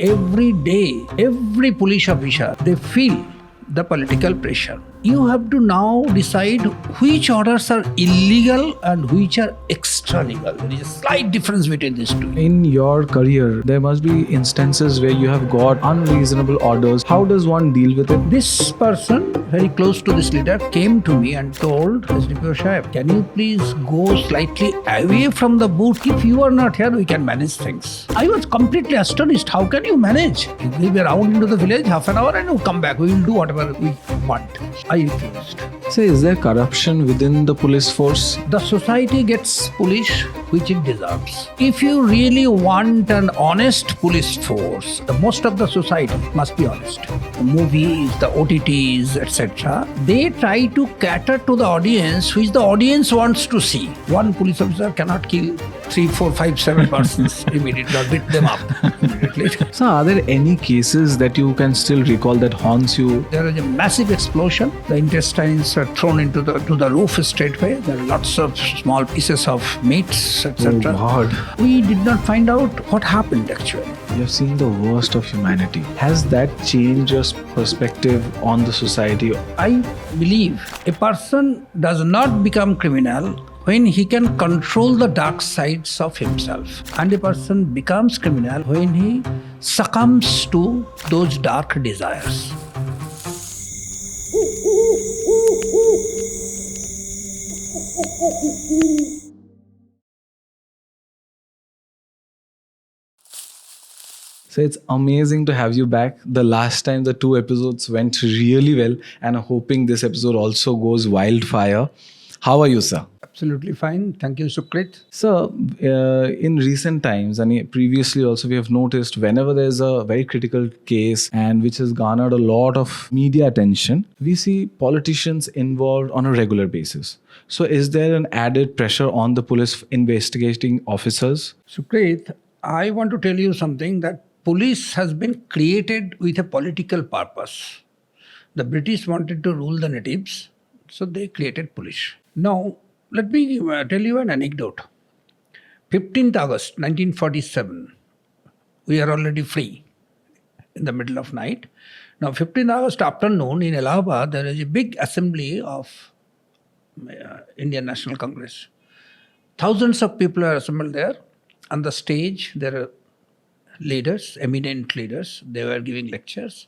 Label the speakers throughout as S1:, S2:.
S1: Every day, every police officer, they feel the political pressure. You have to now decide which orders are illegal and which are extra legal. There is a slight difference between these two.
S2: In your career, there must be instances where you have got unreasonable orders. How does one deal with it?
S1: This person, very close to this leader, came to me and told, SDPO Shahab, can you please go slightly away from the booth? If you are not here, we can manage things. I was completely astonished. How can you manage? You will be around into the village, half an hour, and you come back. We will do whatever we want. I refused.
S2: So is there corruption within the police force?
S1: The society gets police which it deserves. If you really want an honest police force, most of the society must be honest. The movies, the OTTs, etc. They try to cater to the audience which the audience wants to see. One police officer cannot kill 3, 4, 5, 7 persons immediately or beat them up immediately.
S2: So are there any cases that you can still recall that haunts you?
S1: There is a massive explosion. The intestines are thrown into the roof straightway. There are lots of small pieces of meats, etc.
S2: Oh God.
S1: We did not find out what happened actually.
S2: You have seen the worst of humanity. Has that changed your perspective on the society?
S1: I believe a person does not become criminal when he can control the dark sides of himself. And a person becomes criminal when he succumbs to those dark desires.
S2: So it's amazing to have you back. The last time the 2 episodes went really well, and I'm hoping this episode also goes wildfire. How are you, sir?
S1: Absolutely fine. Thank you, Sukrit.
S2: So, in recent times and previously also, we have noticed whenever there's a very critical case and which has garnered a lot of media attention, we see politicians involved on a regular basis. So, is there an added pressure on the police investigating officers?
S1: Sukrit, I want to tell you something that police has been created with a political purpose. The British wanted to rule the natives, so they created police. Now, let me tell you an anecdote. 15th August 1947, we are already free in the middle of night. Now, 15th August afternoon in Allahabad, there is a big assembly of Indian National Congress. Thousands of people are assembled there. On the stage, there are leaders, eminent leaders. They were giving lectures.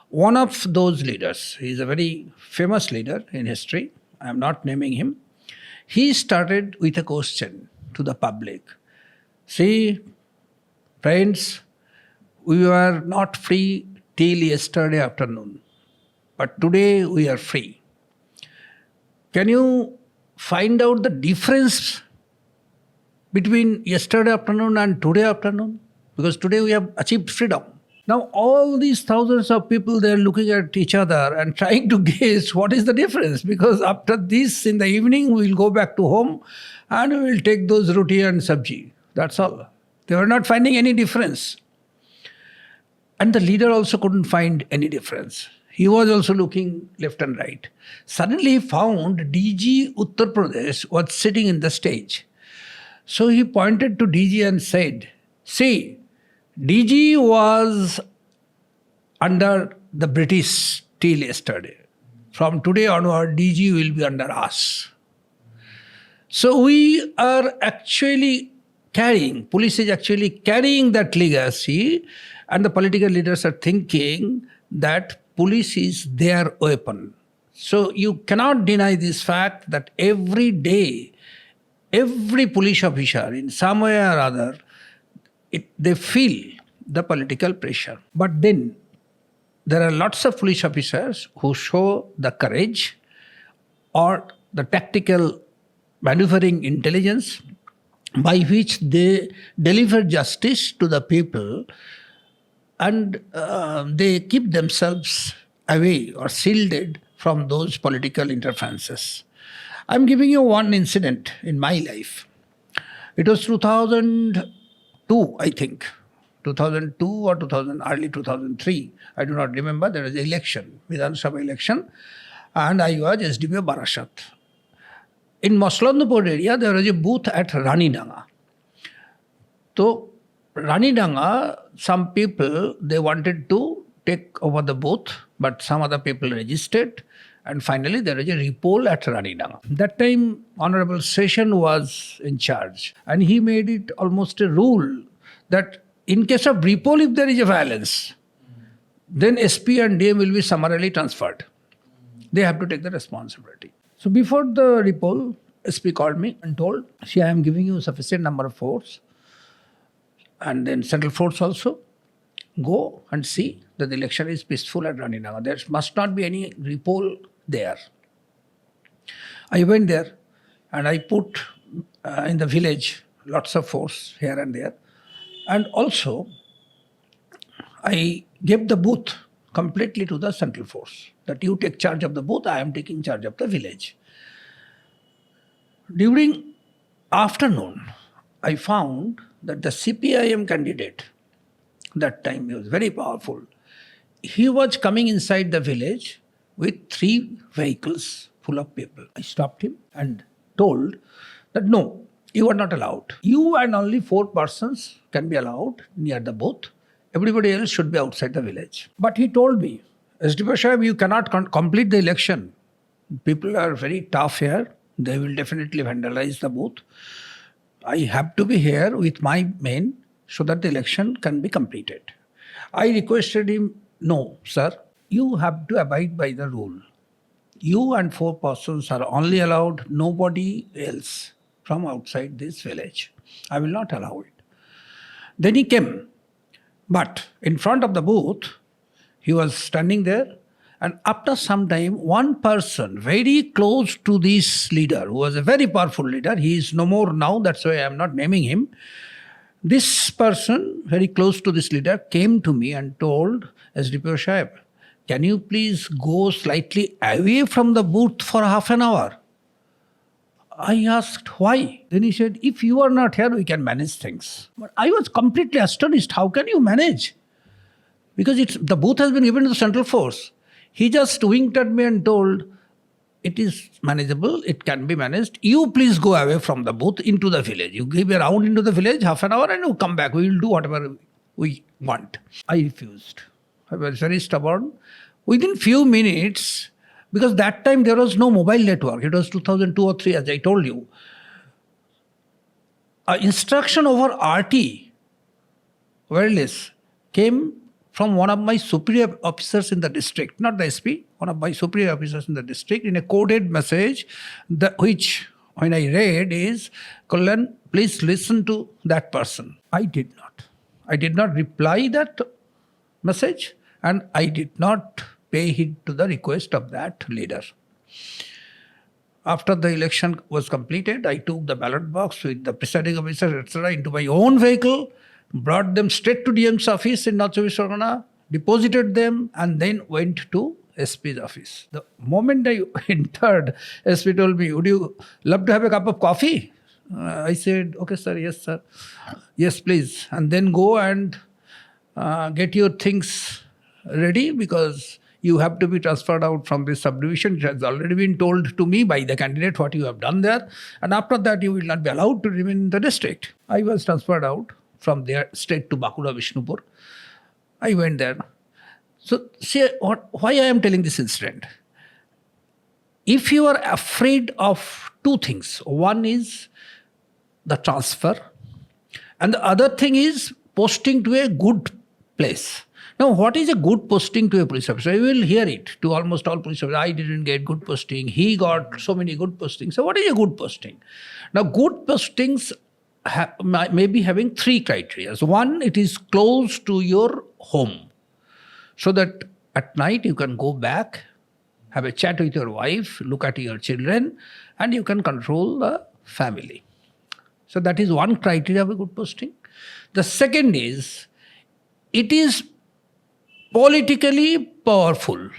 S1: One of those leaders, he is a very famous leader in history. I am not naming him. He started with a question to the public. See, friends, we were not free till yesterday afternoon, but today we are free. Can you find out the difference between yesterday afternoon and today afternoon? Because today we have achieved freedom. Now all these thousands of people, they are looking at each other and trying to guess what is the difference. Because after this, in the evening, we will go back to home and we will take those roti and sabji. That's all. They were not finding any difference. And the leader also couldn't find any difference. He was also looking left and right. Suddenly he found DG Uttar Pradesh was sitting in the stage. So he pointed to DG and said, see, DG was under the British till yesterday. From today onward, DG will be under us. So we are actually carrying, police is actually carrying that legacy, and the political leaders are thinking that police is their weapon. So you cannot deny this fact that every day, every police officer in some way or other, they feel the political pressure. But then there are lots of police officers who show the courage or the tactical maneuvering intelligence by which they deliver justice to the people, and they keep themselves away or shielded from those political interferences. I'm giving you one incident in my life. It was 2002, I think. 2002 or early 2003. I do not remember. There was an election, Vidhan Sabha election, and I was SDPO Barashat. In Maslandpur area, there was a booth at Ranidanga. So, Ranidanga, some people, they wanted to take over the booth, but some other people resisted. And finally, there is a repoll at Raninagar. That time, Honorable Session was in charge. And he made it almost a rule that in case of repoll, if there is a violence, then SP and DM will be summarily transferred. They have to take the responsibility. So before the repoll, SP called me and told, see, I am giving you sufficient number of force. And then central force also. Go and see that the election is peaceful at Raninagar. There must not be any repoll there. I went there and I put in the village lots of force here and there. And also, I gave the booth completely to the central force. That you take charge of the booth, I am taking charge of the village. During afternoon, I found that the CPIM candidate, that time he was very powerful, he was coming inside the village with 3 vehicles full of people. I stopped him and told that no, you are not allowed. You and only 4 persons can be allowed near the booth. Everybody else should be outside the village. But he told me, SDPO Sahib, you cannot complete the election. People are very tough here. They will definitely vandalize the booth. I have to be here with my men so that the election can be completed. I requested him, no, sir, you have to abide by the rule. You and 4 persons are only allowed, nobody else from outside this village. I will not allow it. Then he came. But in front of the booth, he was standing there. And after some time, one person very close to this leader, who was a very powerful leader, he is no more now, that's why I am not naming him. This person, very close to this leader, came to me and told, SDPO Sahib, can you please go slightly away from the booth for half an hour? I asked why. Then he said, if you are not here, we can manage things. But I was completely astonished. How can you manage? Because the booth has been given to the central force. He just winked at me and told, it is manageable, it can be managed. You please go away from the booth into the village. You give a round into the village, half an hour, and you come back. We will do whatever we want. I refused. I was very stubborn. Within few minutes, because that time there was no mobile network. It was 2002 or 3, as I told you. Instruction over RT, wireless, came from one of my superior officers in the district, not the SP, one of my superior officers in the district, in a coded message, which, when I read, is, Kalyan, please listen to that person. I did not. I did not reply that message, and I did not pay heed to the request of that leader. After the election was completed, I took the ballot box with the presiding officer, etc., into my own vehicle, brought them straight to DM's office in North Chobis Pargana, deposited them, and then went to SP's office. The moment I entered, SP told me, would you love to have a cup of coffee? I said, okay, sir, yes, sir. Yes, please. And then go and get your things ready, because you have to be transferred out from this subdivision. It has already been told to me by the candidate what you have done there. And after that, you will not be allowed to remain in the district. I was transferred out from there straight to Bankura Vishnupur. I went there. So see why I am telling this incident. If you are afraid of 2 things, one is the transfer, and the other thing is posting to a good place. Now, what is a good posting to a police officer? You will hear it to almost all police officers. I didn't get good posting. He got so many good postings. So what is a good posting? Now, good postings may be having 3 criteria. One, it is close to your home, so that at night you can go back, have a chat with your wife, look at your children, and you can control the family. So that is one criteria of a good posting. The second is, it is politically powerful.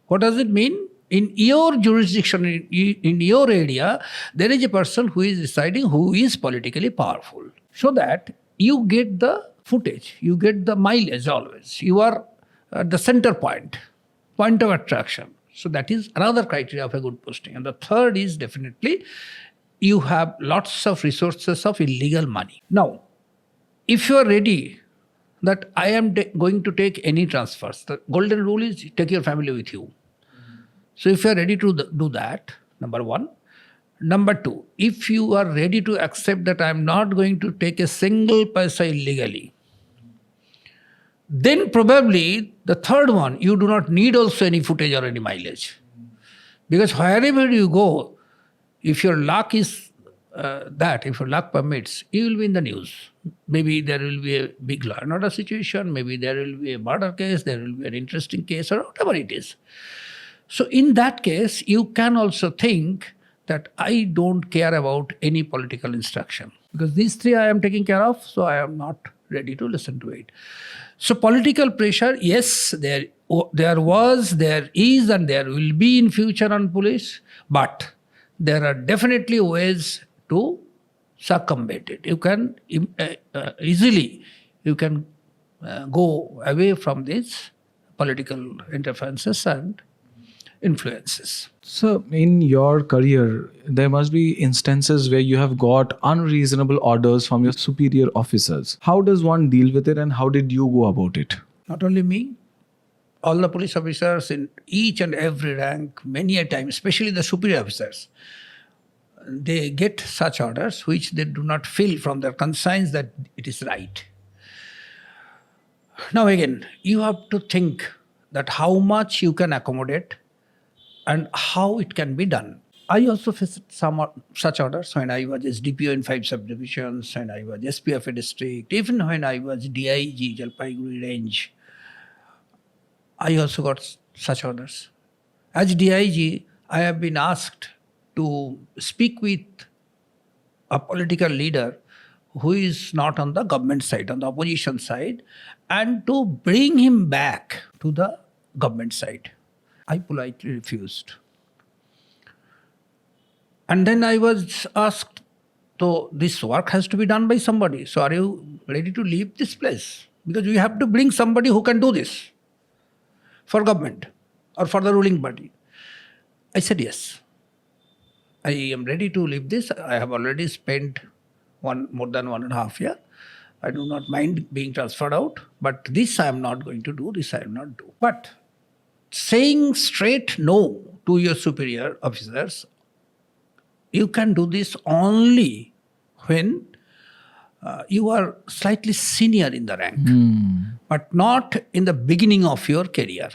S1: What does it mean? In your jurisdiction, in your area, there is a person who is deciding who is politically powerful. So that you get the footage, you get the mileage always. You are at the center point of attraction. So that is another criteria of a good posting. And the third is definitely you have lots of resources of illegal money. Now, if you are ready that I am going to take any transfers. The golden rule is take your family with you. So if you are ready to do that, number one. Number two, if you are ready to accept that I am not going to take a single paisa illegally, then probably the third one, you do not need also any footage or any mileage. Because wherever you go, if your luck is if your luck permits, you will be in the news. Maybe there will be a big law and order situation, maybe there will be a murder case, there will be an interesting case or whatever it is. So in that case, you can also think that I don't care about any political instruction. Because these three I am taking care of, so I am not ready to listen to it. So political pressure, yes, there was, there is, and there will be in future on police, but there are definitely ways to circumvent it. You can easily, go away from these political interferences and influences.
S2: So, in your career, there must be instances where you have got unreasonable orders from your superior officers. How does one deal with it, and how did you go about it?
S1: Not only me, all the police officers in each and every rank, many a time, especially the superior officers, they get such orders which they do not feel from their conscience that it is right. Now again, you have to think that how much you can accommodate and how it can be done. I also faced some such orders when I was DPO in 5 subdivisions, when I was SP of a district, even when I was DIG, Jalpaiguri Range. I also got such orders. As DIG, I have been asked to speak with a political leader who is not on the government side, on the opposition side, and to bring him back to the government side. I politely refused. And then I was asked, so this work has to be done by somebody. So are you ready to leave this place? Because we have to bring somebody who can do this for government or for the ruling party. I said yes. I am ready to leave this. I have already spent more than 1.5 years. I do not mind being transferred out, but this I am not going to do, this I will not do. But saying straight no to your superior officers, you can do this only when you are slightly senior in the rank, but not in the beginning of your career.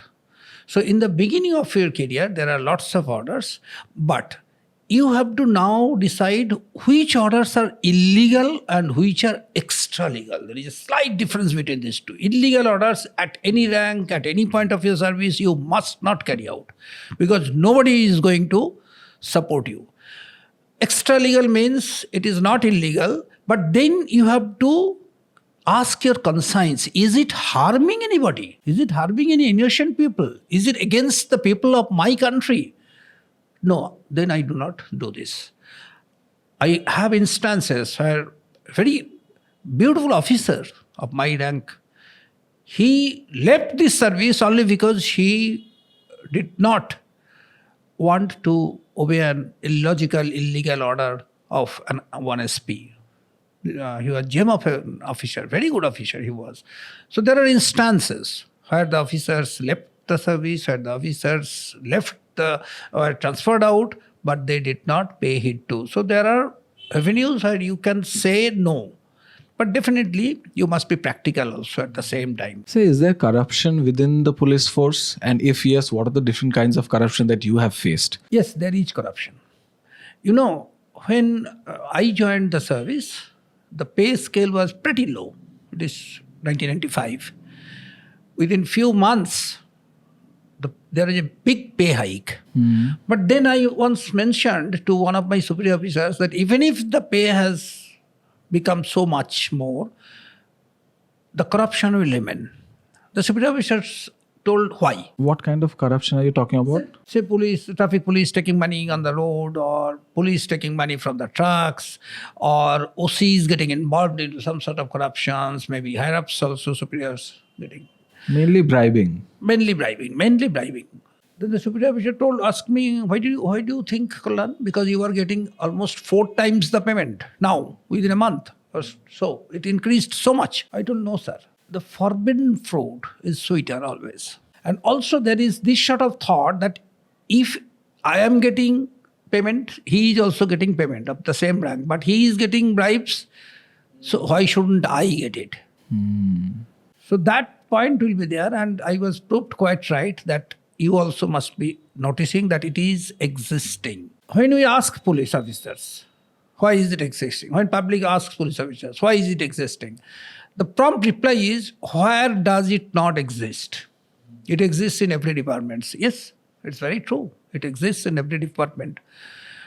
S1: So in the beginning of your career, there are lots of orders, but you have to now decide which orders are illegal and which are extra legal. There is a slight difference between these two. Illegal orders at any rank, at any point of your service, you must not carry out because nobody is going to support you. Extra legal means it is not illegal, but then you have to ask your conscience, is it harming anybody? Is it harming any innocent people? Is it against the people of my country? No, then I do not do this. I have instances where a very beautiful officer of my rank, he left this service only because he did not want to obey an illogical, illegal order of one SP. He was gem of an officer, very good officer he was. So there are instances where the officers left the service, where the officers were transferred out, but they did not pay heed to. So there are avenues where you can say no. But definitely, you must be practical also at the same time.
S2: So, is there corruption within the police force? And if yes, what are the different kinds of corruption that you have faced?
S1: Yes, there is corruption. You know, when I joined the service, the pay scale was pretty low. It is 1995. Within few months, there is a big pay hike. But then I once mentioned to one of my superior officers that even if the pay has become so much more, the corruption will remain. The superior officers told why.
S2: What kind of corruption are you talking about?
S1: Say traffic police taking money on the road, or police taking money from the trucks, or OCs getting involved in some sort of corruptions, maybe higher-ups also, superiors getting.
S2: Mainly bribing.
S1: Mainly bribing. Then the superior officer asked me, why do you think, Kalyan? Because you are getting almost 4 times the payment now, within a month or so. It increased so much. I told, no, sir. the forbidden fruit is sweeter always. And also there is this sort of thought that if I am getting payment, he is also getting payment of the same rank, but he is getting bribes, so why shouldn't I get it? So that point will be there, and I was proved quite right that you also must be noticing that it is existing. When we ask police officers, why is it existing? When public asks police officers, why is it existing? The prompt reply is, where does it not exist? It exists in every department. Yes, it's very true. It exists in every department.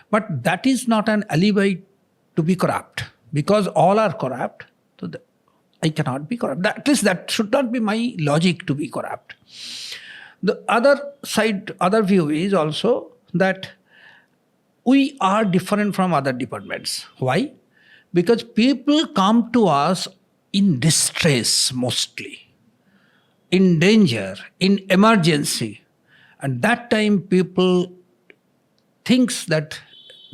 S1: But that is not an alibi to be corrupt. Because all are corrupt, so I cannot be corrupt. At least that should not be my logic to be corrupt. The other view is also that we are different from other departments. Why? Because people come to us in distress mostly, in danger, in emergency. And that time people thinks that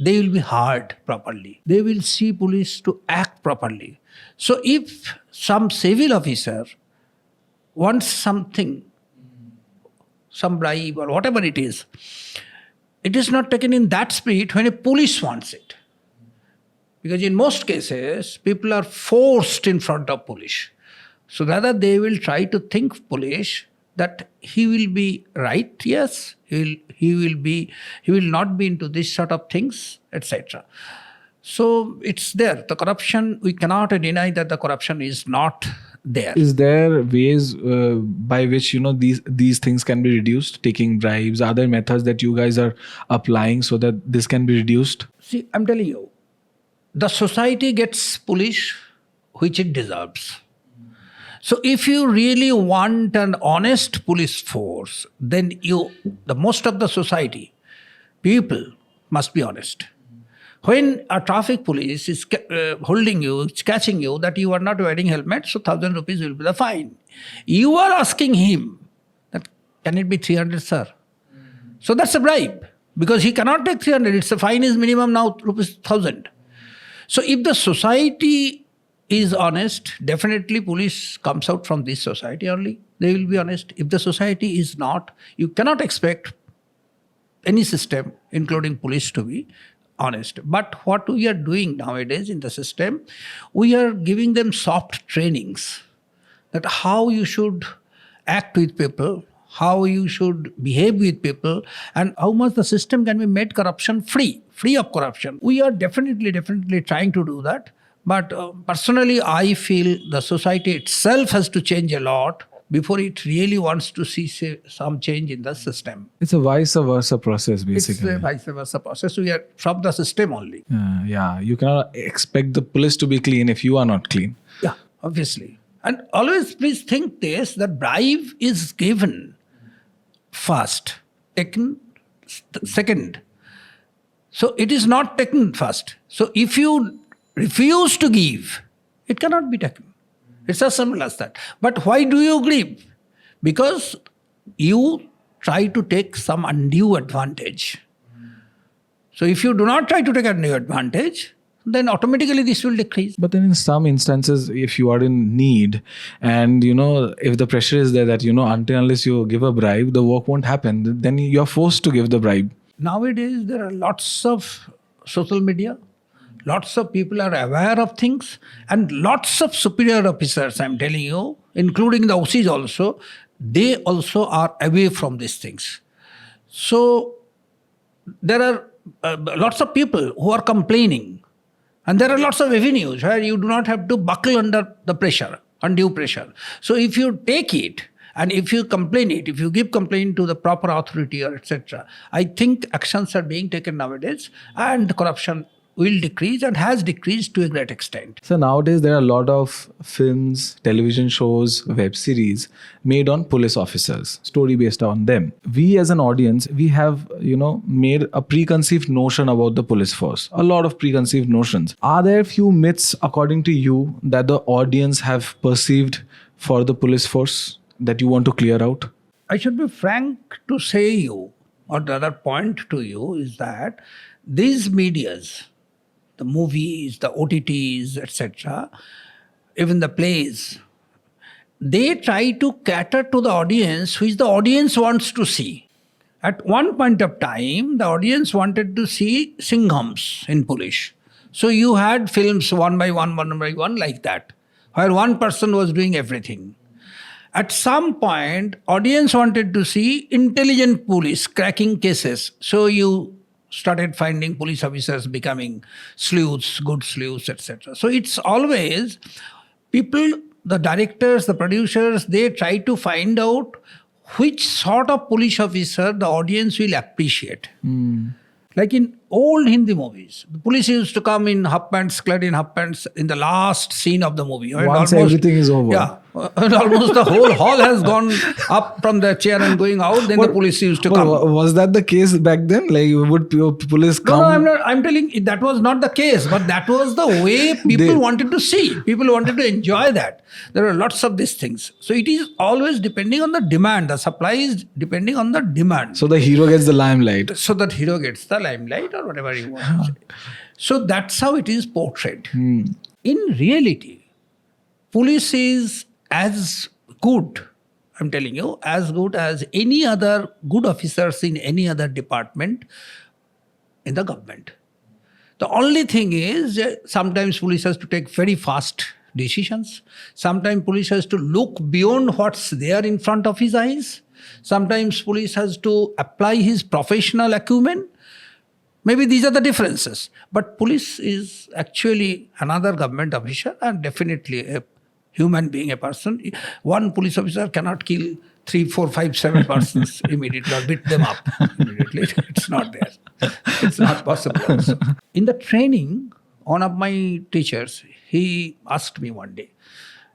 S1: they will be heard properly. They will see police to act properly. So if some civil officer wants something, some bribe or whatever it is not taken in that spirit when a police wants it. Because in most cases, people are forced in front of police. So rather they will try to think police that he will be right, yes, he will not be into this sort of things, etc. So it's there. The corruption, we cannot deny that the corruption is not there.
S2: Is there ways by which these things can be reduced? Taking bribes, are there methods that you guys are applying so that this can be reduced?
S1: See, I'm telling you, the society gets police which it deserves. So if you really want an honest police force, then the most of the society, people must be honest. When a traffic police is holding you, it's catching you that you are not wearing helmet, so 1,000 rupees will be the fine. You are asking him that, can it be 300, sir? So that's a bribe, because he cannot take 300. It's the fine is minimum now rupees 1,000. So if the society is honest, definitely police comes out from this society only. They will be honest. If the society is not, you cannot expect any system, including police, to be honest. But what we are doing nowadays in the system, we are giving them soft trainings that how you should act with people, how you should behave with people, and how much the system can be made corruption free of corruption. We are definitely trying to do that. But personally, I feel the society itself has to change a lot before it really wants to see some change in the system.
S2: It's a vice versa process, basically.
S1: It's a vice versa process. We are from the system only.
S2: Yeah, you cannot expect the police to be clean if you are not clean.
S1: Yeah, obviously. And always please think this, that bribe is given first, taken second. So it is not taken first. So if you refuse to give, it cannot be taken. It's as simple as that. But why do you give? Because you try to take some undue advantage. So if you do not try to take undue advantage, then automatically this will decrease.
S2: But then in some instances, if you are in need and, if the pressure is there that, until unless you give a bribe, the work won't happen, then you're forced to give the bribe.
S1: Nowadays, there are lots of social media. Lots of people are aware of things, and lots of superior officers, I'm telling you, including the OCs also, they also are away from these things. So there are lots of people who are complaining, and there are lots of avenues where you do not have to buckle under the pressure, undue pressure. So if you take it, and if you complain it, if you give complaint to the proper authority or etc., I think actions are being taken nowadays, and corruption will decrease and has decreased to a great extent.
S2: So nowadays there are a lot of films, television shows, web series made on police officers, story based on them. We as an audience, we have, made a preconceived notion about the police force. A lot of preconceived notions. Are there few myths, according to you, that the audience have perceived for the police force that you want to clear out?
S1: I should be frank to say you, or the other point to you is that these medias, the movies, the OTTs, etc., even the plays, they try to cater to the audience which the audience wants to see. At one point of time, the audience wanted to see Singhams in police. So you had films one by one like that, where one person was doing everything. At some point, audience wanted to see intelligent police cracking cases. So you started finding police officers becoming sleuths, good sleuths, etc. So it's always people, the directors, the producers, they try to find out which sort of police officer the audience will appreciate. Like in old Hindi movies, the police used to come in half pants, clad in half pants in the last scene of the movie. And
S2: Once everything is over.
S1: Yeah. And almost the whole hall has gone up from the chair and going out, then the police used to come.
S2: Was that the case back then? Like, would police come?
S1: No, I'm not. I'm telling you, that was not the case, but that was the way people wanted to see. People wanted to enjoy that. There are lots of these things. So it is always depending on the demand. The supply is depending on the demand.
S2: So the hero gets the limelight.
S1: So that hero gets the limelight or whatever you want to say. So that's how it is portrayed. In reality, police is as good, I'm telling you, as good as any other good officers in any other department in the government. The only thing is sometimes police has to take very fast decisions. Sometimes police has to look beyond what's there in front of his eyes. Sometimes police has to apply his professional acumen. Maybe these are the differences. But police is actually another government officer and definitely a human being, a person. One police officer cannot kill 3, 4, 5, 7 persons immediately or beat them up immediately. It's not there. It's not possible also. In the training, one of my teachers, he asked me one day,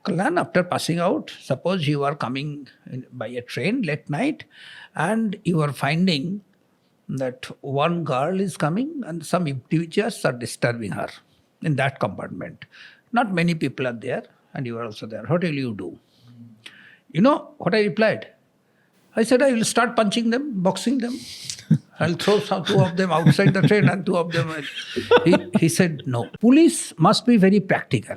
S1: Kalyan, after passing out, suppose you are coming by a train late night and you are finding that one girl is coming and some individuals are disturbing her in that compartment. Not many people are there and you are also there. What will you do? You know what I replied? I said, I will start punching them, boxing them. I'll throw two of them outside the train and 2 of them. He said, no. Police must be very practical.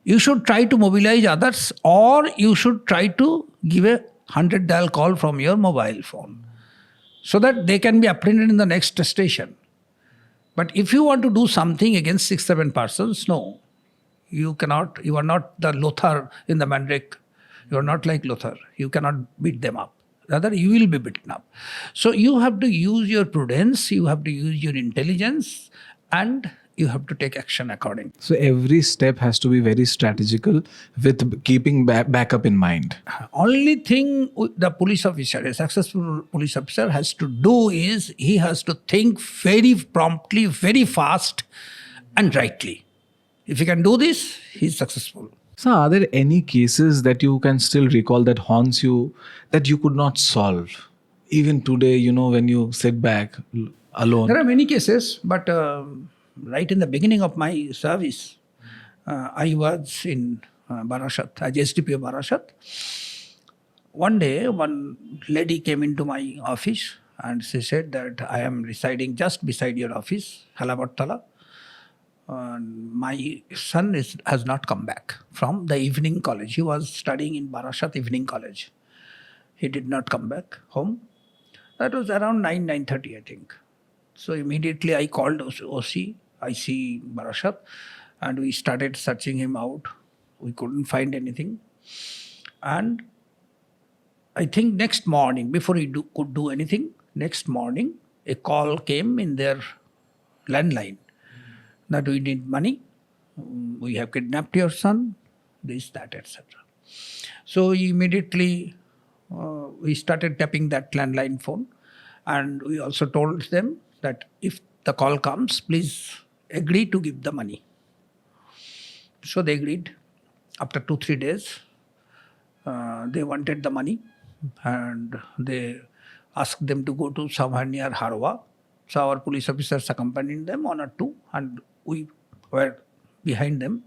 S1: You should try to mobilize others or you should try to give a 100 dial call from your mobile phone so that they can be apprehended in the next station. But if you want to do something against 6, 7 persons, no. You cannot, you are not the Lothar in the Mandrake. You are not like Lothar. You cannot beat them up. Rather, you will be beaten up. So you have to use your prudence, you have to use your intelligence, and you have to take action accordingly.
S2: So every step has to be very strategical with keeping backup in mind.
S1: Only thing the police officer, a successful police officer has to do is he has to think very promptly, very fast and rightly. If he can do this, he is successful.
S2: So are there any cases that you can still recall that haunts you that you could not solve? Even today, you know, when you sit back alone.
S1: There are many cases, but right in the beginning of my service, I was in Barashat, as SDP of Barashat. One day, one lady came into my office and she said that I am residing just beside your office, Halabattala. My son has not come back from the evening college. He was studying in Barashat Evening College. He did not come back home. That was around 9:30, I think. So immediately I called OC, IC Barashat, and we started searching him out. We couldn't find anything. And I think next morning, before he could do anything, next morning, a call came in their landline that we need money, we have kidnapped your son, this, that, etc. So immediately we started tapping that landline phone, and we also told them that if the call comes, please agree to give the money. So they agreed. After 2-3 days, they wanted the money, and they asked them to go to somewhere near Harwa. So our police officers accompanied them, 1 or 2, and we were behind them.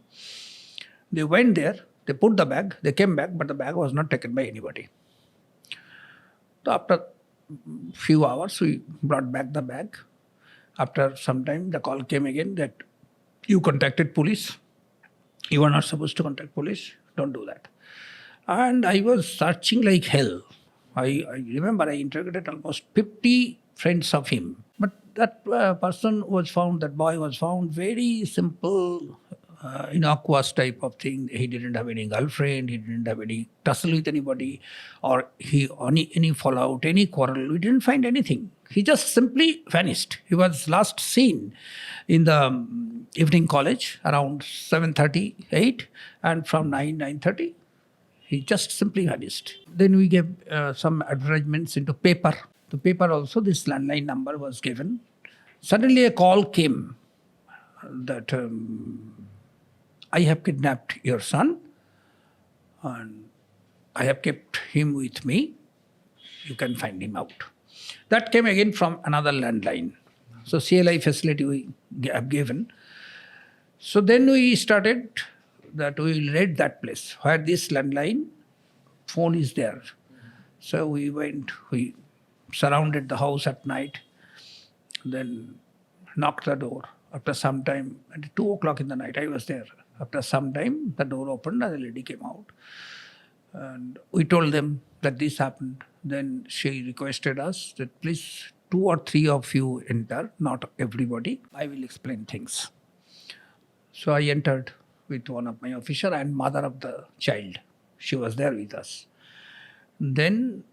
S1: They went there, they put the bag, they came back, but the bag was not taken by anybody. So after few hours, we brought back the bag. After some time, the call came again that you contacted police. You are not supposed to contact police. Don't do that. And I was searching like hell. I remember I interrogated almost 50 friends of him. But that person was found, that boy was found very simple, innocuous type of thing. He didn't have any girlfriend, he didn't have any tussle with anybody, or any fallout, any quarrel. We didn't find anything. He just simply vanished. He was last seen in the evening college around 7:38, and from 9:30, he just simply vanished. Then we gave some advertisements into paper. The paper also, this landline number was given. Suddenly a call came that I have kidnapped your son and I have kept him with me. You can find him out. That came again from another landline. So CLI facility we have given. So then we started that we will raid that place where this landline phone is there. So we went, we surrounded the house at night, then knocked the door. After some time, at 2 o'clock in the night, I was there. After some time, the door opened and the lady came out. And we told them that this happened. Then she requested us that please 2 or 3 of you enter, not everybody. I will explain things. So I entered with one of my officer and mother of the child. She was there with us. Then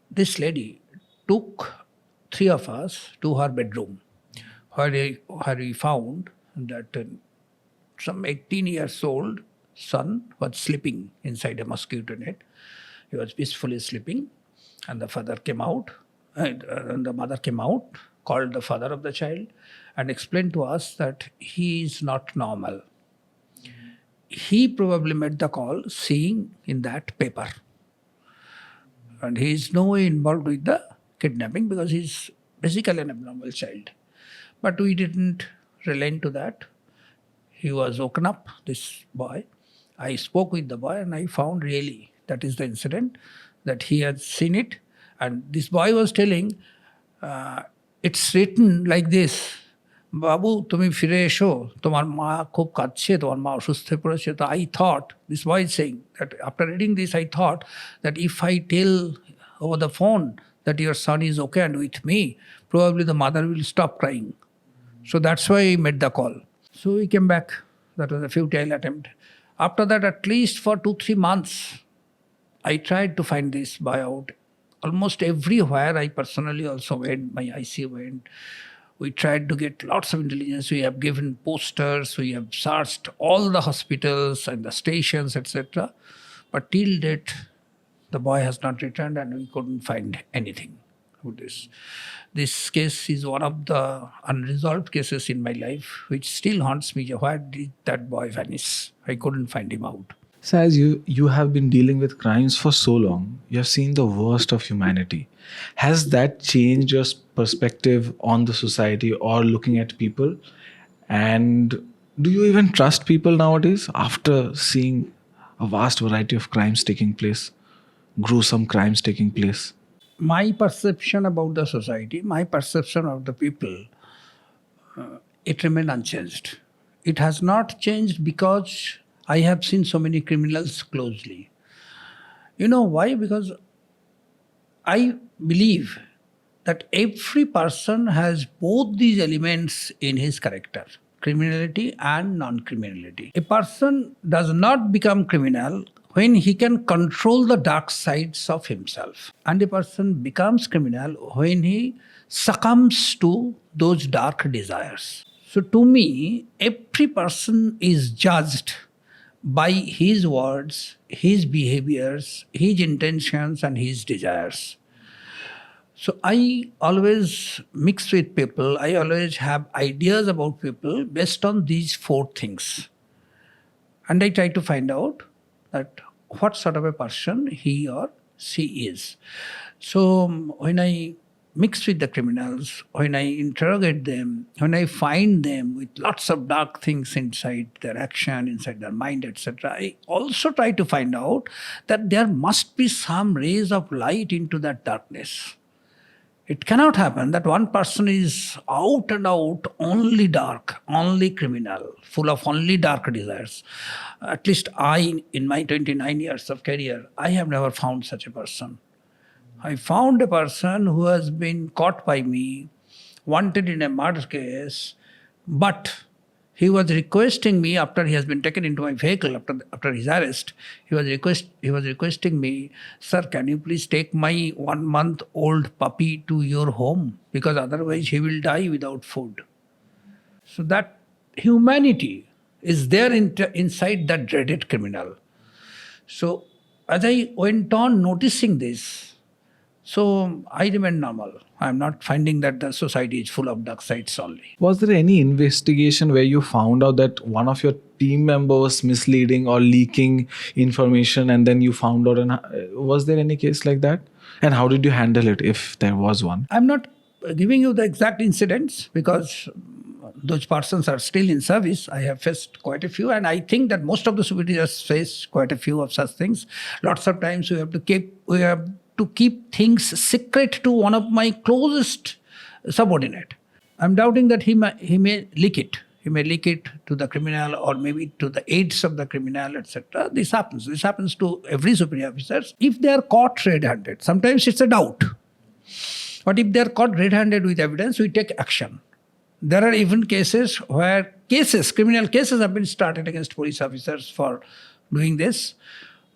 S1: this lady took 3 of us to her bedroom, where we found that some 18 years old son was sleeping inside a mosquito net. He was peacefully sleeping, and the father came out, and the mother came out, called the father of the child, and explained to us that he is not normal. He probably made the call seeing in that paper. And he is no way involved with the kidnapping because he's basically an abnormal child. But we didn't relent to that. He was woken up, this boy. I spoke with the boy and I found really that is the incident, that he had seen it. And this boy was telling, it's written like this, বাবু তুমি ফিরে এসো তোমার মা খুব কাঁদছে তোমার মা অসুস্থ হয়ে পড়েছে তো I thought, this boy is saying that after reading this I thought that if I tell over the phone that your son is okay and with me, probably the mother will stop crying. So that's why I made the call. So we came back. That was a futile attempt. After that, at least for 2-3 months, I tried to find this boy out. Almost everywhere I personally also went, my IC went. We tried to get lots of intelligence. We have given posters. We have searched all the hospitals and the stations, etc. But till date, the boy has not returned and we couldn't find anything with this. This case is one of the unresolved cases in my life, which still haunts me. Where did that boy vanish? I couldn't find him out.
S2: So as you have been dealing with crimes for so long, you have seen the worst of humanity. Has that changed your perspective on the society or looking at people? And do you even trust people nowadays after seeing a vast variety of crimes taking place, gruesome crimes taking place?
S1: My perception about the society, my perception of the people, it remained unchanged. It has not changed because I have seen so many criminals closely. You know why? Because I believe that every person has both these elements in his character, criminality and non-criminality. A person does not become criminal when he can control the dark sides of himself. And a person becomes criminal when he succumbs to those dark desires. So to me, every person is judged by his words, his behaviors, his intentions and his desires. So I always mix with people. I always have ideas about people based on these 4 things. And I try to find out that what sort of a person he or she is. So when I mix with the criminals, when I interrogate them, when I find them with lots of dark things inside their action, inside their mind, etc., I also try to find out that there must be some rays of light into that darkness. It cannot happen that one person is out and out only dark, only criminal, full of only dark desires. At least I, in my 29 years of career, I have never found such a person. I found a person who has been caught by me, wanted in a murder case, but he was requesting me after he has been taken into my vehicle after his arrest. He was requesting me, sir, can you please take my 1 month old puppy to your home because otherwise he will die without food. So that humanity is there inside that dreaded criminal. So as I went on noticing this, so I remain normal. I'm not finding that the society is full of dark sides only.
S2: Was there any investigation where you found out that one of your team members was misleading or leaking information and then you found out? And was there any case like that? And how did you handle it if there was one?
S1: I'm not giving you the exact incidents because those persons are still in service. I have faced quite a few, and I think that most of the superiors face quite a few of such things. Lots of times we have to keep things secret to one of my closest subordinate. I'm doubting that he may leak it. He may leak it to the criminal or maybe to the aides of the criminal, etc. This happens. This happens to every superior officers. If they are caught red-handed, sometimes it's a doubt. But if they are caught red-handed with evidence, we take action. There are even cases where criminal cases have been started against police officers for doing this.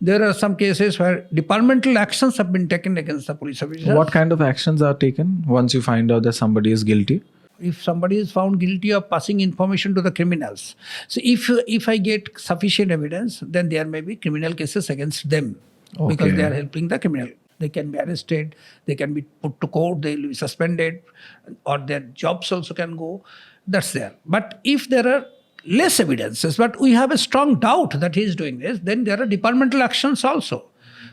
S1: There are some cases where departmental actions have been taken against the police officers.
S2: What kind of actions are taken once you find out that somebody is guilty?
S1: If somebody is found guilty of passing information to the criminals. So if I get sufficient evidence, then there may be criminal cases against them because they are helping the criminal. They can be arrested, they can be put to court, they will be suspended, or their jobs also can go. That's there. But if there are less evidences, but we have a strong doubt that he is doing this, then there are departmental actions also,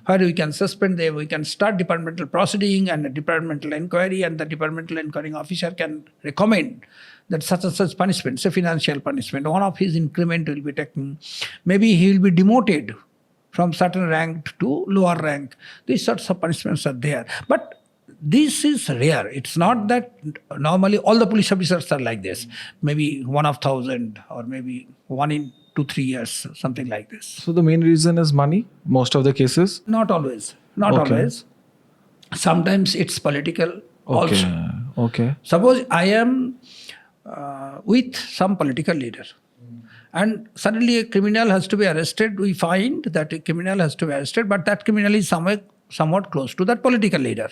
S1: where we can suspend them, we can start departmental proceeding and a departmental inquiry, and the departmental inquiring officer can recommend that such and such punishment, say financial punishment, one of his increment will be taken. Maybe he will be demoted from certain rank to lower rank. These sorts of punishments are there. But this is rare. It's not that normally all the police officers are like this. Maybe 1 of 1,000 or maybe 1 in 2-3 years, something like this.
S2: So the main reason is money, most of the cases?
S1: Not always. Not always. Sometimes it's political also.
S2: Okay.
S1: Suppose I am with some political leader and suddenly a criminal has to be arrested. We find that a criminal has to be arrested, but that criminal is somewhat close to that political leader.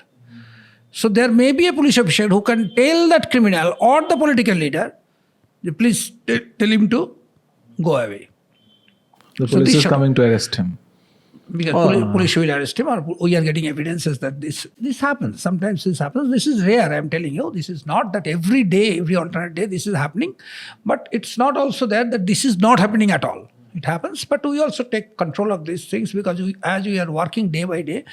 S1: So there may be a police officer who can tell that criminal or the political leader, please tell him to go away.
S2: The police is coming to arrest him.
S1: Because police will arrest him, or we are getting evidences that this happens. Sometimes this happens. This is rare, I am telling you. This is not that every day, every alternate day this is happening. But it's not also there that this is not happening at all. It happens, but we also take control of these things because as we are working day by day,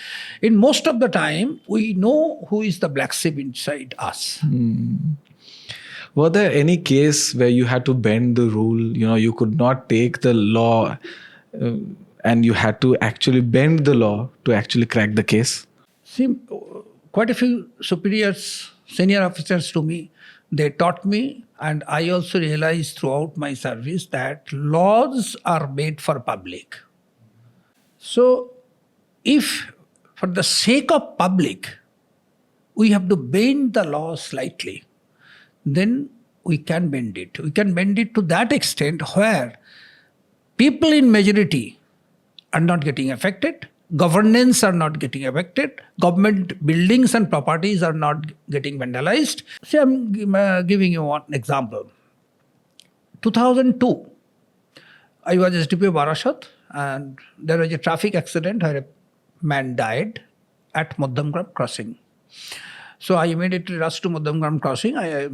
S1: in most of the time, we know who is the black sheep inside us.
S2: Were there any case where you had to bend the rule? You could not take the law and you had to actually bend the law to actually crack the case?
S1: See, quite a few superiors, senior officers to me, they taught me, and I also realized throughout my service that laws are made for public. So if for the sake of public, we have to bend the law slightly, then we can bend it. We can bend it to that extent where people in majority are not getting affected, governance are not getting affected, government buildings and properties are not getting vandalized. See, I'm giving you one example. 2002, I was SDPO Barashat, and there was a traffic accident where a man died at Muddamgram crossing. So I immediately rushed to Muddamgram crossing. I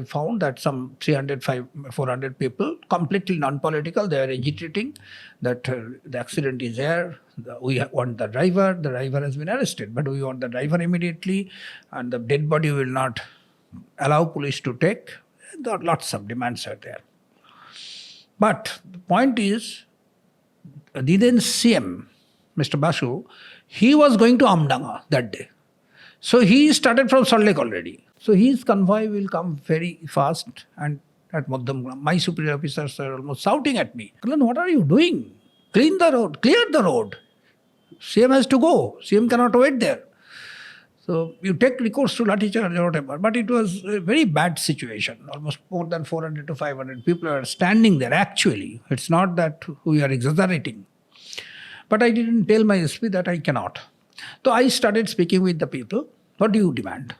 S1: found that some 400 people, completely non-political, they are agitating that the accident is there. We want the driver. The driver has been arrested, but we want the driver immediately, and the dead body will not allow police to take. There are lots of demands are there. But the point is, the then CM, Mr. Basu, he was going to Amdanga that day. So he started from Salt Lake already. So his convoy will come very fast, and at Madhyam, my superior officers are almost shouting at me, Kalyan, what are you doing? Clean the road, clear the road. CM has to go. CM cannot wait there. So you take recourse to lathi charge or whatever. But it was a very bad situation. Almost more than 400 to 500 people are standing there actually. It's not that we are exaggerating. But I didn't tell my SP that I cannot. So I started speaking with the people. What do you demand?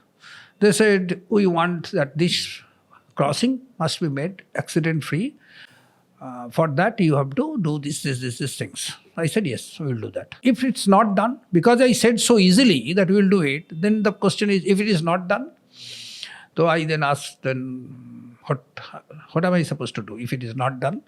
S1: They said, we want that this crossing must be made accident-free. For that, you have to do these things. I said, yes, we will do that. If it's not done, because I said so easily that we will do it, then the question is, if it is not done, so I then asked, then what am I supposed to do if it is not done?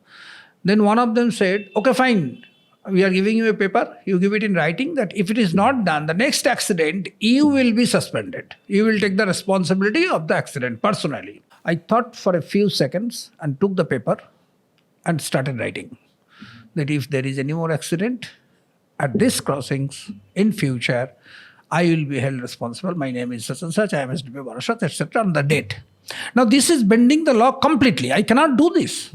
S1: Then one of them said, okay, fine. We are giving you a paper. You give it in writing that if it is not done, the next accident, you will be suspended. You will take the responsibility of the accident personally. I thought for a few seconds and took the paper and started writing that if there is any more accident at these crossings in future, I will be held responsible. My name is such and such. I am SDP Barashat, etc. on the date. Now this is bending the law completely. I cannot do this.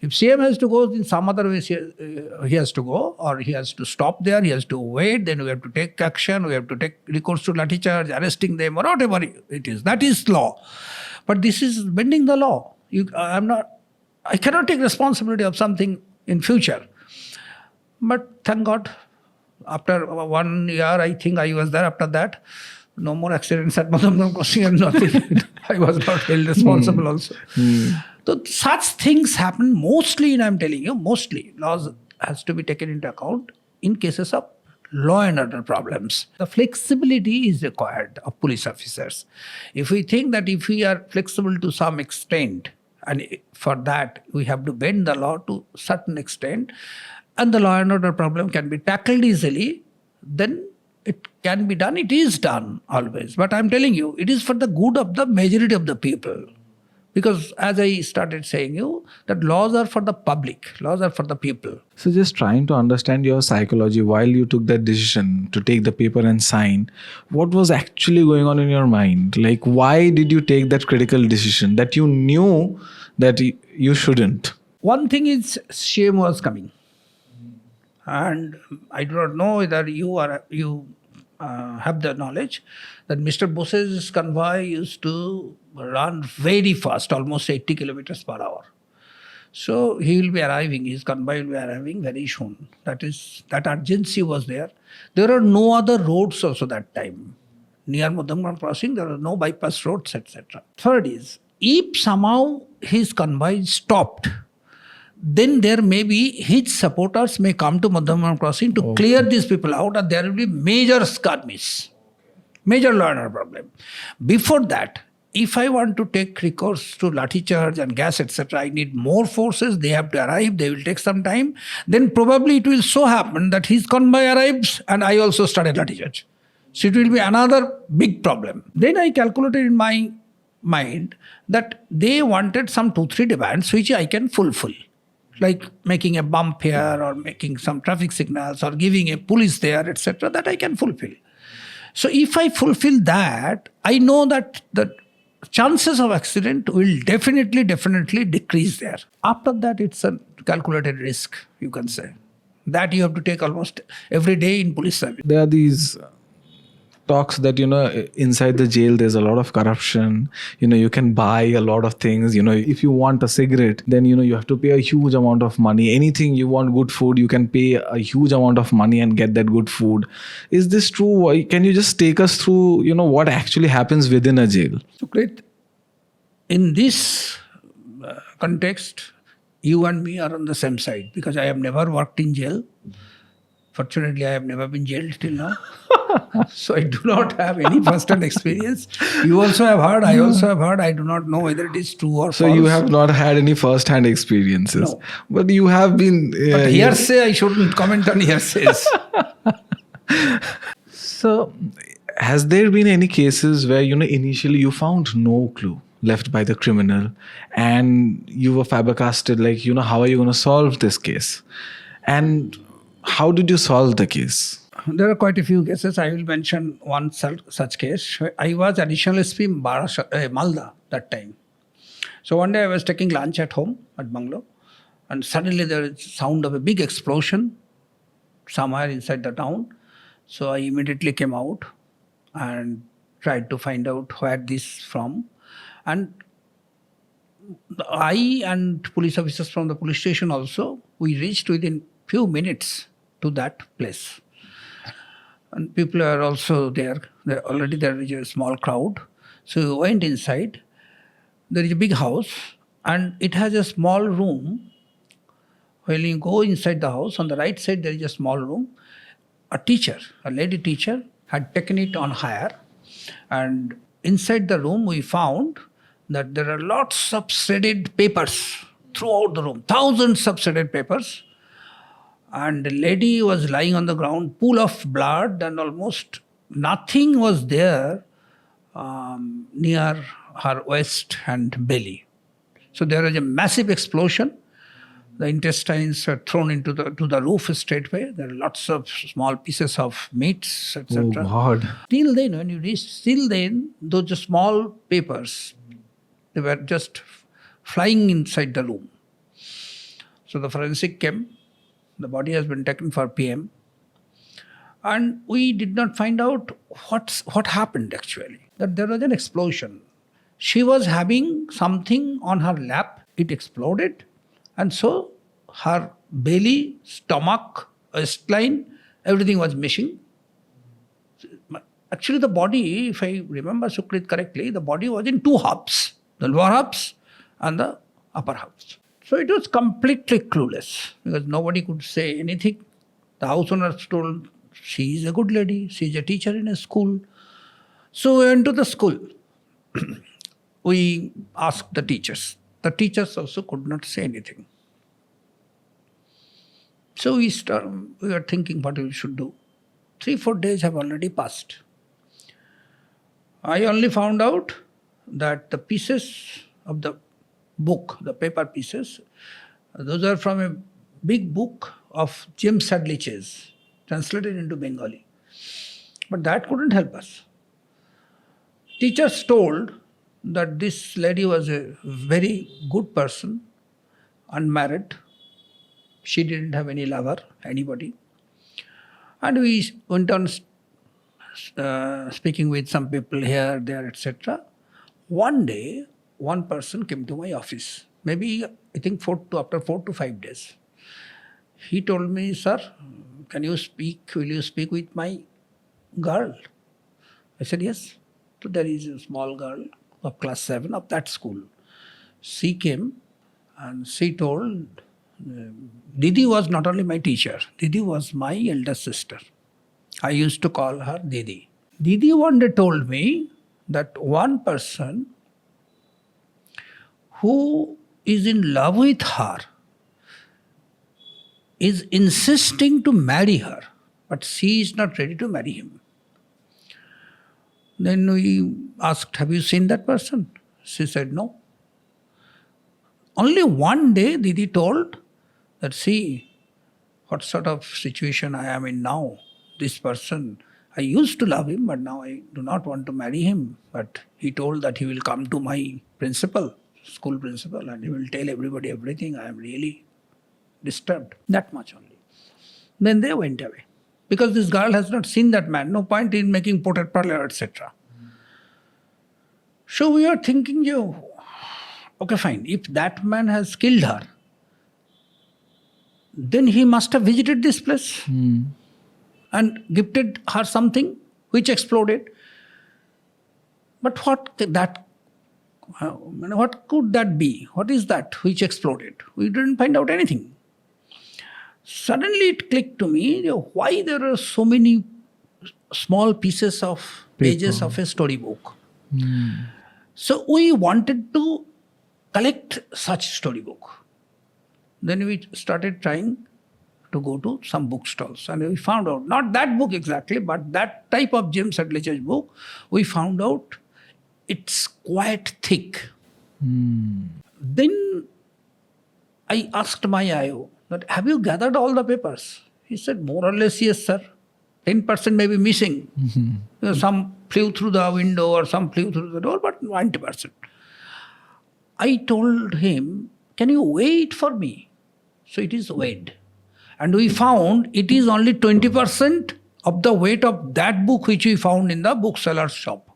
S1: If CM has to go in some other way, he has to go, or he has to stop there, he has to wait, then we have to take action, we have to take recourse to lathi charge, arresting them, or whatever it is. That is law. But this is bending the law. I cannot take responsibility of something in future. But thank God, after 1 year, I think I was there after that. No more accidents at Madhyam crossing and nothing. I was not held responsible also. So such things happen mostly, and I'm telling you, mostly laws has to be taken into account in cases of law and order problems. The flexibility is required of police officers. If we think that if we are flexible to some extent, and for that we have to bend the law to a certain extent, and the law and order problem can be tackled easily, then it can be done. It is done always. But I'm telling you, it is for the good of the majority of the people. Because as I started saying you, that laws are for the public, laws are for the people.
S2: So just trying to understand your psychology while you took that decision to take the paper and sign, what was actually going on in your mind? Like, why did you take that critical decision that you knew that you shouldn't?
S1: One thing is, shame was coming. And I do not know whether you have the knowledge that Mr. Bose's convoy used to run very fast, almost 80 kilometers per hour. So he will be arriving, his convoy will be arriving very soon. That urgency was there. There are no other roads also that time. Near Madhyam crossing, there are no bypass roads, etc. Third is, if somehow his convoy stopped, then there may be his supporters may come to Madhyam crossing to clear these people out, and there will be major skirmish, major law and order problem. Before that, if I want to take recourse to lathi charge and gas, etc., I need more forces. They have to arrive. They will take some time. Then probably it will so happen that his convoy arrives and I also started lathi charge. So it will be another big problem. Then I calculated in my mind that they wanted some 2-3 demands which I can fulfill. Like making a bump here or making some traffic signals or giving a police there, etc., that I can fulfill. So if I fulfill that, I know that the chances of accident will definitely decrease there. After that, it's a calculated risk, you can say. That you have to take almost every day in police service.
S2: There are these talks that, inside the jail, there's a lot of corruption. You can buy a lot of things. If you want a cigarette, then, you have to pay a huge amount of money. Anything you want, good food, you can pay a huge amount of money and get that good food. Is this true? Can you just take us through, what actually happens within a jail?
S1: So great. In this context, you and me are on the same side because I have never worked in jail. Fortunately, I have never been jailed till now. So I do not have any first-hand experience. You also have heard, I also have heard. I do not know whether it is true or false.
S2: So you have not had any first-hand experiences.
S1: No.
S2: But you have been...
S1: but hearsay, I shouldn't comment on hearsays.
S2: So has there been any cases where, initially you found no clue left by the criminal and you were flabbergasted, how are you going to solve this case? And how did you solve the case?
S1: There are quite a few cases. I will mention one such case. I was additional SP in Malda that time. So one day I was taking lunch at home at Bungalow, and suddenly there is sound of a big explosion somewhere inside the town. So I immediately came out and tried to find out where this from. And I and police officers from the police station also, we reached within few minutes to that place. And people are also there. Already there is a small crowd. So we went inside. There is a big house and it has a small room. When you go inside the house, on the right side there is a small room. A teacher, a lady teacher, had taken it on hire. And inside the room we found that there are lots of shredded papers throughout the room, thousands of shredded papers. And the lady was lying on the ground, pool of blood, and almost nothing was there near her waist and belly. So there was a massive explosion. The intestines were thrown into the roof straightway. There are lots of small pieces of meats, etc.
S2: Oh God.
S1: Till then, when you reach, till then, those small papers, they were just flying inside the room. So the forensic came. The body has been taken for PM. And we did not find out what happened actually. That there was an explosion. She was having something on her lap. It exploded. And so her belly, stomach, waistline, everything was missing. Actually the body, if I remember Sukrit correctly, the body was in two halves. The lower halves and the upper halves. So it was completely clueless because nobody could say anything. The house owner told, she is a good lady, she is a teacher in a school. So we went to the school. We asked the teachers. The teachers also could not say anything. So we were thinking what we should do. 3-4 days have already passed. I only found out that the pieces of the book, the paper pieces, those are from a big book of James Hadley Chase, translated into Bengali. But that couldn't help us. Teachers told that this lady was a very good person, unmarried. She didn't have any lover, anybody. And we went on speaking with some people here, there, etc. One day, one person came to my office. Maybe, I think, after 4 to 5 days. He told me, sir, will you speak with my girl? I said, yes. So there is a small girl of class 7 of that school. She came and she told, Didi was not only my teacher, Didi was my elder sister. I used to call her Didi. Didi one day told me that one person who is in love with her is insisting to marry her, but she is not ready to marry him. Then we asked, have you seen that person? She said, no. Only one day Didi told that, see, what sort of situation I am in now. This person, I used to love him, but now I do not want to marry him. But he told that he will come to my principal, school principal, and he will tell everybody everything. I am really disturbed. That much only. Then they went away. Because this girl has not seen that man. No point in making potted parlor, etc. So we are thinking, okay, fine. If that man has killed her, then he must have visited this place and gifted her something which exploded. But what could that be? What is that which exploded? We didn't find out anything. Suddenly it clicked to me, why there are so many small pieces of pages of a storybook. So we wanted to collect such storybook. Then we started trying to go to some bookstores, and we found out, not that book exactly, but that type of James Hadley Chase book, we found out it's quite thick. Then I asked my IO that, have you gathered all the papers? He said, more or less, yes, sir. 10% may be missing. Some flew through the window or some flew through the door, but 90%. I told him, can you wait for me? So it is weighed. And we found it is only 20% of the weight of that book which we found in the bookseller's shop.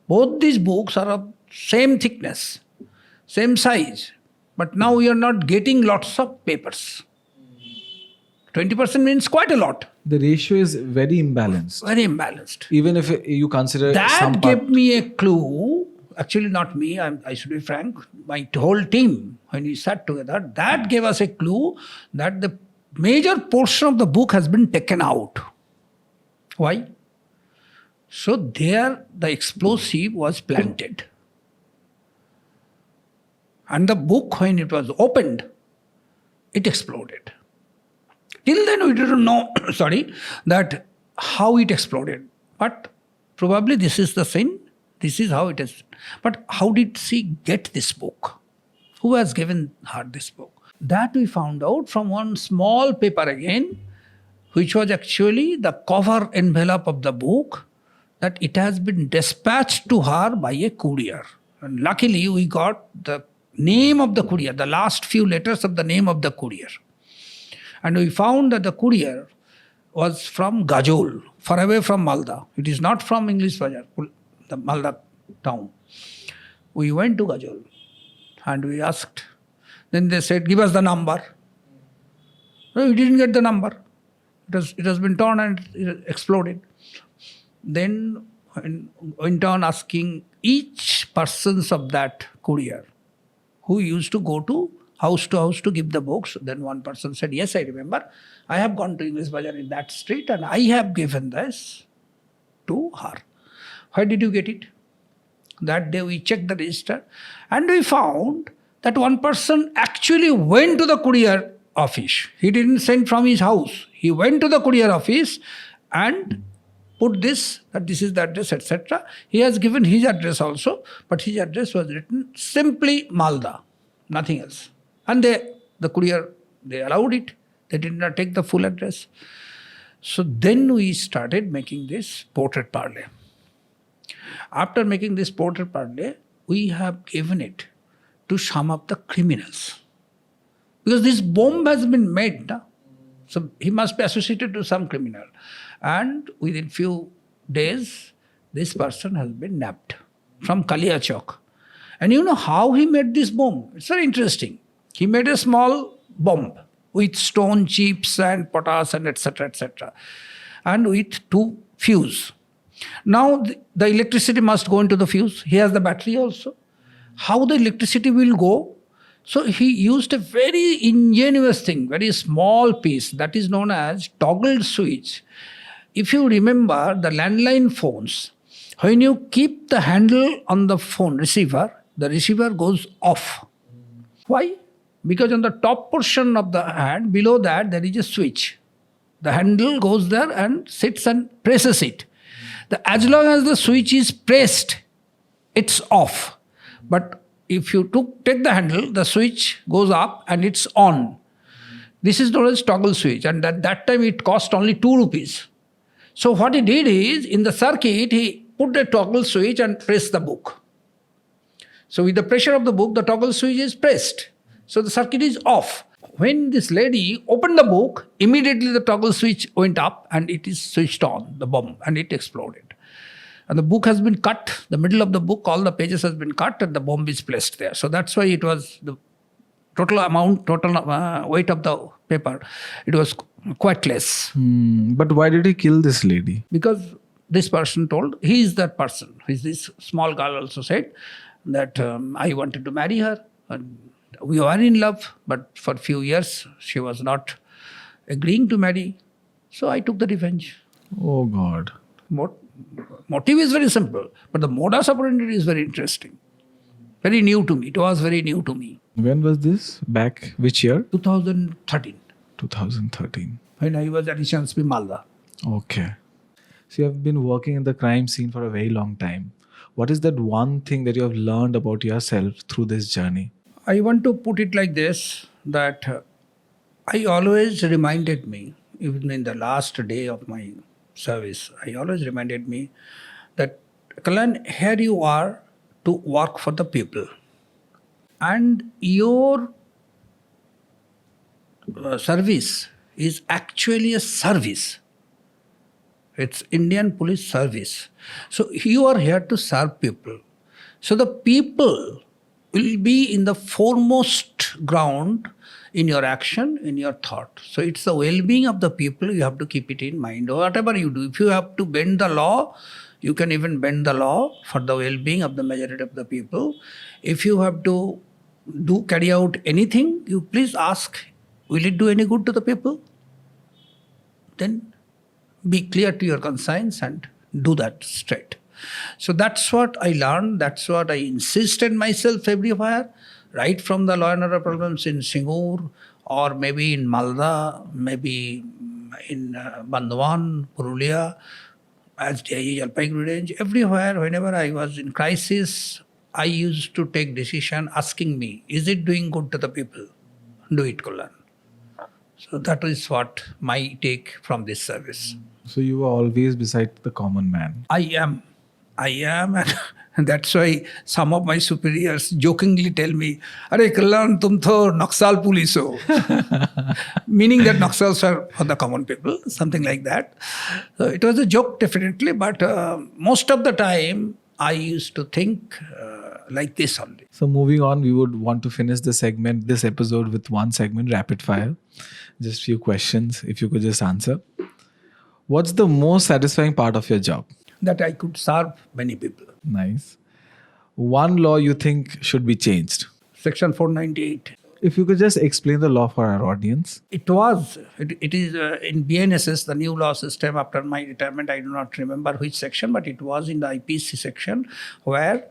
S1: Both these books are of same thickness, same size. But now we are not getting lots of papers. 20% means quite a lot.
S2: The ratio is very imbalanced.
S1: Very imbalanced.
S2: Even if you consider
S1: That
S2: some
S1: gave me a clue. Actually, not me, I should be frank. My whole team, when we sat together, that gave us a clue that the major portion of the book has been taken out. Why? So there the explosive was planted. And the book, when it was opened, it exploded. Till then we didn't know, that how it exploded. But probably this is the sin. This is how it is. But how did she get this book? Who has given her this book? That we found out from one small paper again, which was actually the cover envelope of the book, that it has been dispatched to her by a courier. And luckily we got the name of the courier, the last few letters of the name of the courier. And we found that the courier was from Gajol, far away from Malda. It is not from English Bazaar, the Malda town. We went to Gajol and we asked. Then they said, give us the number. No, we didn't get the number. It has been torn and it exploded. Then went on asking each persons of that courier who used to go to house to give the books. Then one person said, yes, I remember. I have gone to English Bazaar in that street and I have given this to her. Where did you get it? That day we checked the register and we found that one person actually went to the courier office. He didn't send from his house. He went to the courier office and put this, that this is the address, etc. He has given his address also, but his address was written simply Malda, nothing else. And the courier, they allowed it. They did not take the full address. So then we started making this portrait parley. After making this portrait parley, we have given it to some of the criminals. Because this bomb has been made, na? So he must be associated to some criminal. And within few days, this person has been nabbed from Kalia Chowk. And you know how he made this bomb? It's very interesting. He made a small bomb with stone chips and potash and etc. And with 2 fuse. Now the electricity must go into the fuse. He has the battery also. How the electricity will go? So he used a very ingenious thing, very small piece that is known as toggle switch. If you remember the landline phones, when you keep the handle on the phone receiver, the receiver goes off. Why? Because on the top portion of the hand, below that, there is a switch. The handle goes there and sits and presses it. As long as the switch is pressed, it's off. But if you take the handle, the switch goes up and it's on. This is known as toggle switch, and at that time it cost only 2 rupees. So what he did is, in the circuit, he put the toggle switch and pressed the book. So with the pressure of the book, the toggle switch is pressed. So the circuit is off. When this lady opened the book, immediately the toggle switch went up and it is switched on, the bomb, and it exploded. And the book has been cut, the middle of the book, all the pages has been cut and the bomb is placed there. So that's why it was the total weight of the paper, it was quite less.
S2: But why did he kill this lady?
S1: Because this person told, he is that person. This small girl also said that I wanted to marry her. And we were in love, but for a few years she was not agreeing to marry. So I took the revenge.
S2: Oh God.
S1: Motive is very simple, but the modus operandi is very interesting. Very new to me. It was very new to me.
S2: When was this? Back which year?
S1: 2013.
S2: 2013.
S1: When I was at Ishanspi Malda.
S2: Okay. So you have been working in the crime scene for a very long time. What is that one thing that you have learned about yourself through this journey?
S1: I want to put it like this, that I always reminded me, even in the last day of my service, I always reminded me that, Kalyan, here you are to work for the people. And your service is actually a service. It's Indian police service. So you are here to serve people. So the people will be in the foremost ground in your action, in your thought. So it's the well-being of the people, you have to keep it in mind. Or whatever you do, if you have to bend the law, you can even bend the law for the well-being of the majority of the people. If you have to carry out anything, you please ask, will it do any good to the people? Then be clear to your conscience and do that straight. So that's what I learned. That's what I insisted myself everywhere, right from the law and order problems in Singur, or maybe in Malda, maybe in Bandhawan, Purulia, as DIG Jalpaiguri Range, everywhere, whenever I was in crisis, I used to take decision asking me, is it doing good to the people? Do it, Kalyan. So that is what my take from this service.
S2: So you were always beside the common man.
S1: I am, and that's why some of my superiors jokingly tell me, "Are Kalyan, tum to Naxal police ho," meaning that Naxals are for the common people, something like that. So it was a joke, definitely, but most of the time I used to think like this only.
S2: So moving on, we would want to finish this episode with one segment, rapid fire. Just few questions, if you could just answer. What's the most satisfying part of your job?
S1: That I could serve many people.
S2: Nice. One law you think should be changed?
S1: Section 498.
S2: If you could just explain the law for our audience.
S1: It is in BNSS, the new law system after my retirement. I do not remember which section, but it was in the IPS section where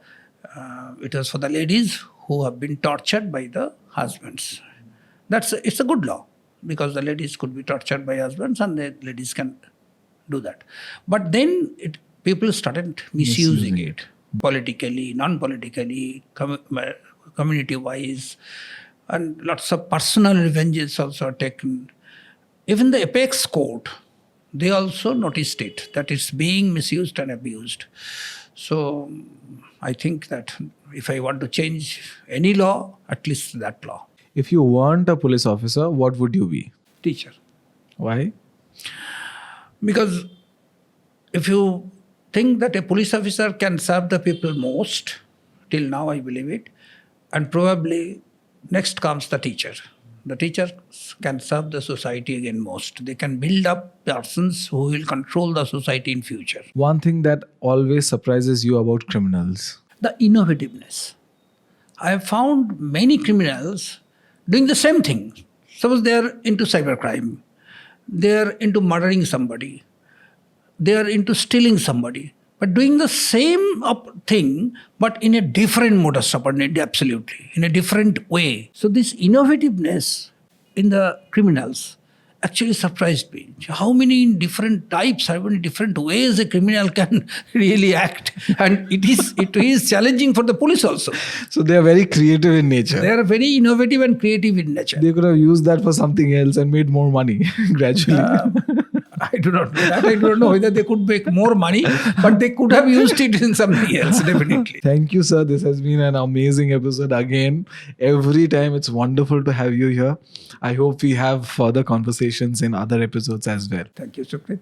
S1: it was for the ladies who have been tortured by the husbands. It's a good law because the ladies could be tortured by husbands and the ladies can do that. But then people started misusing it politically, non-politically, community-wise, and lots of personal revenges also are taken. Even the apex court, they also noticed it, that it's being misused and abused. So I think that if I want to change any law, at least that law.
S2: If you weren't a police officer, what would you be?
S1: Teacher.
S2: Why?
S1: Because if you think that a police officer can serve the people most, till now I believe it, and probably next comes the teacher. The teachers can serve the society again most. They can build up persons who will control the society in future.
S2: One thing that always surprises you about criminals?
S1: The innovativeness. I have found many criminals doing the same thing. Suppose they are into cybercrime. They are into murdering somebody. They are into stealing somebody. But doing the same thing, but in a different modus operandi, absolutely, in a different way. So this innovativeness in the criminals actually surprised me. How many different types, how many different ways a criminal can really act. And it is challenging for the police also.
S2: So they are very creative in nature.
S1: They are very innovative and creative in nature.
S2: They could have used that for something else and made more money gradually.
S1: I do not know that. I do not know whether they could make more money, but they could have used it in something else, definitely.
S2: Thank you, sir. This has been an amazing episode again. Every time it's wonderful to have you here. I hope we have further conversations in other episodes as well.
S1: Thank you, Sukrit.